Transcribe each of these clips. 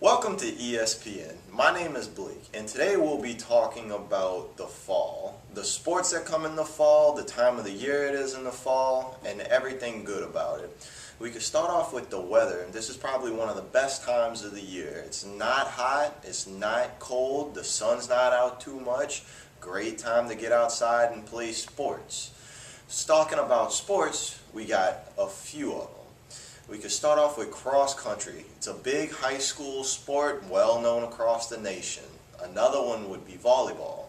Welcome to ESPN. My name is Blake, and today we'll be talking about the fall, the sports that come in the fall, the time of the year it is in the fall, and everything good about it. We could start off with the weather, and this is probably one of the best times of the year. It's not hot, it's not cold, the sun's not out too much. Great time to get outside and play sports. Talking about sports, we got a few of them. We could start off with cross country. It's a big high school sport, well known across the nation. Another one would be volleyball.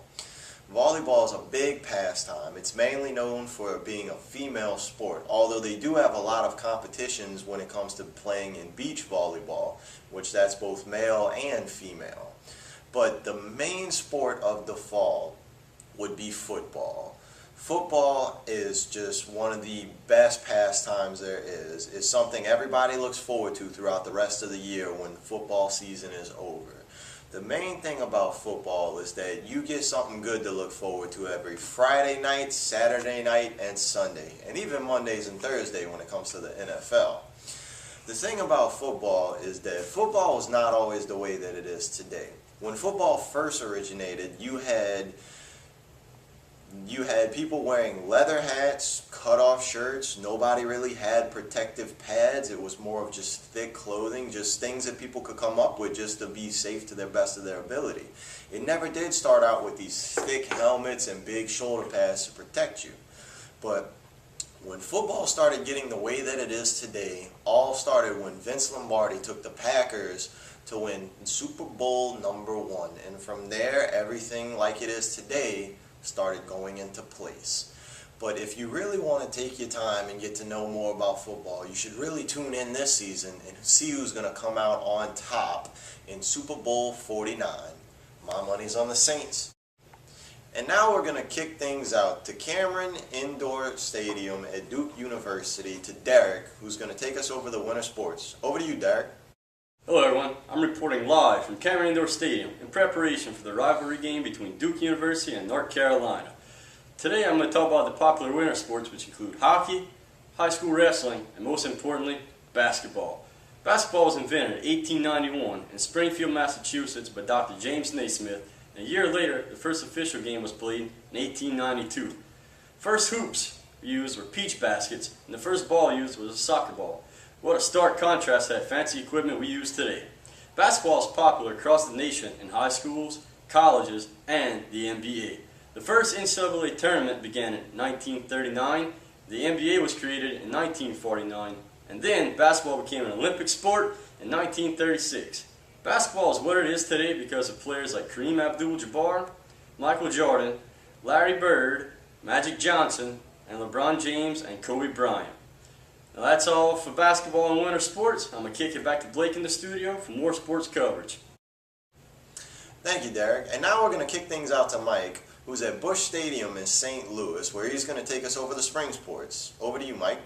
Volleyball is a big pastime. It's mainly known for being a female sport, although they do have a lot of competitions when it comes to playing in beach volleyball, which that's both male and female. But the main sport of the fall would be football. Football is just one of the best pastimes there is. It's something everybody looks forward to throughout the rest of the year when football season is over. The main thing about football is that you get something good to look forward to every Friday night, Saturday night, and Sunday, and even Mondays and Thursdays when it comes to the NFL. The thing about football is that football is not always the way that it is today. When football first originated, you had people wearing leather hats, cut-off shirts. Nobody really had protective pads. It was more of just thick clothing, just things that people could come up with just to be safe to the best of their ability. It never did start out with these thick helmets and big shoulder pads to protect you. But when football started getting the way that it is today, all started when Vince Lombardi took the Packers to win Super Bowl #1. And from there, everything like it is today started going into place. But if you really want to take your time and get to know more about football, you should really tune in this season and see who's going to come out on top in Super Bowl 49. My money's on the Saints. And now we're going to kick things out to Cameron Indoor Stadium at Duke University to Derek, who's going to take us over the winter sports. Over to you, Derek. Hello everyone, I'm reporting live from Cameron Indoor Stadium in preparation for the rivalry game between Duke University and North Carolina. Today I'm going to talk about the popular winter sports, which include hockey, high school wrestling, and most importantly, basketball. Basketball was invented in 1891 in Springfield, Massachusetts by Dr. James Naismith, and a year later the first official game was played in 1892. First hoops used were peach baskets, and the first ball used was a soccer ball. What a stark contrast to that fancy equipment we use today. Basketball is popular across the nation in high schools, colleges, and the NBA. The first NCAA tournament began in 1939, the NBA was created in 1949, and then basketball became an Olympic sport in 1936. Basketball is what it is today because of players like Kareem Abdul-Jabbar, Michael Jordan, Larry Bird, Magic Johnson, and LeBron James and Kobe Bryant. Now that's all for basketball and winter sports. I'm going to kick it back to Blake in the studio for more sports coverage. Thank you, Derek. And now we're going to kick things out to Mike, who's at Busch Stadium in St. Louis, where he's going to take us over the spring sports. Over to you, Mike.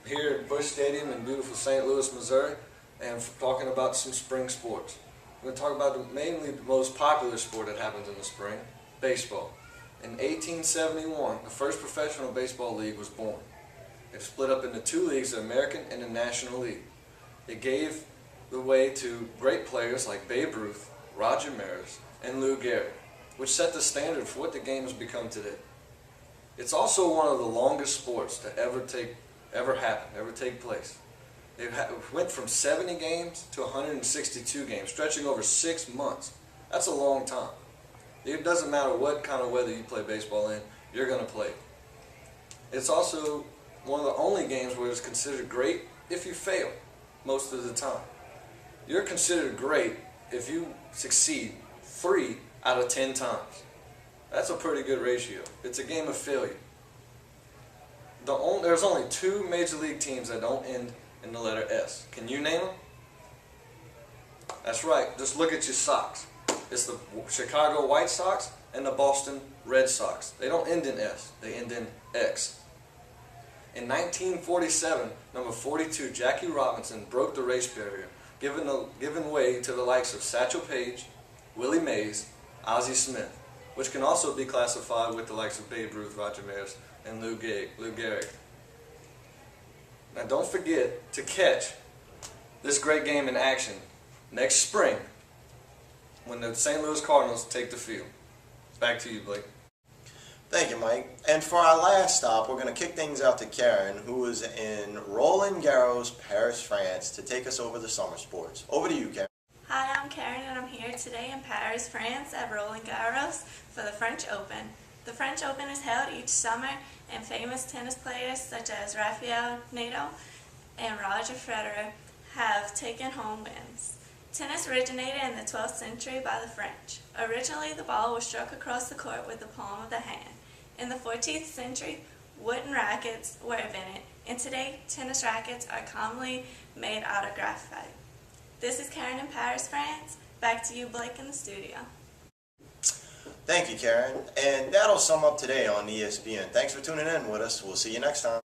Here at Busch Stadium in beautiful St. Louis, Missouri, and talking about some spring sports. We're going to talk about mainly the most popular sport that happens in the spring, baseball. In 1871, the first professional baseball league was born. It split up into two leagues, the American and the National League. It gave the way to great players like Babe Ruth, Roger Maris, and Lou Gehrig, which set the standard for what the game has become today. It's also one of the longest sports to ever take place. It went from 70 games to 162 games, stretching over 6 months. That's a long time. It doesn't matter what kind of weather you play baseball in, you're going to play. It's also one of the only games where it's considered great if you fail most of the time. You're considered great if you succeed 3 out of 10 times. That's a pretty good ratio. It's a game of failure. There's only 2 major league teams that don't end in the letter S. Can you name them? That's right. Just look at your Sox. It's the Chicago White Sox and the Boston Red Sox. They don't end in S. They end in X. In 1947, number 42, Jackie Robinson broke the race barrier, giving way to the likes of Satchel Paige, Willie Mays, Ozzie Smith, which can also be classified with the likes of Babe Ruth, Roger Maris, and Lou Gehrig. Now don't forget to catch this great game in action next spring when the St. Louis Cardinals take the field. Back to you, Blake. Thank you, Mike. And for our last stop, we're going to kick things out to Karen, who is in Roland Garros, Paris, France, to take us over the summer sports. Over to you, Karen. Hi, I'm Karen and I'm here today in Paris, France at Roland Garros for the French Open. The French Open is held each summer and famous tennis players such as Rafael Nadal and Roger Federer have taken home wins. Tennis originated in the 12th century by the French. Originally, the ball was struck across the court with the palm of the hand. In the 14th century, wooden rackets were invented, and today, tennis rackets are commonly made out of graphite. This is Karen in Paris, France. Back to you, Blake, in the studio. Thank you, Karen. And that'll sum up today on ESPN. Thanks for tuning in with us. We'll see you next time.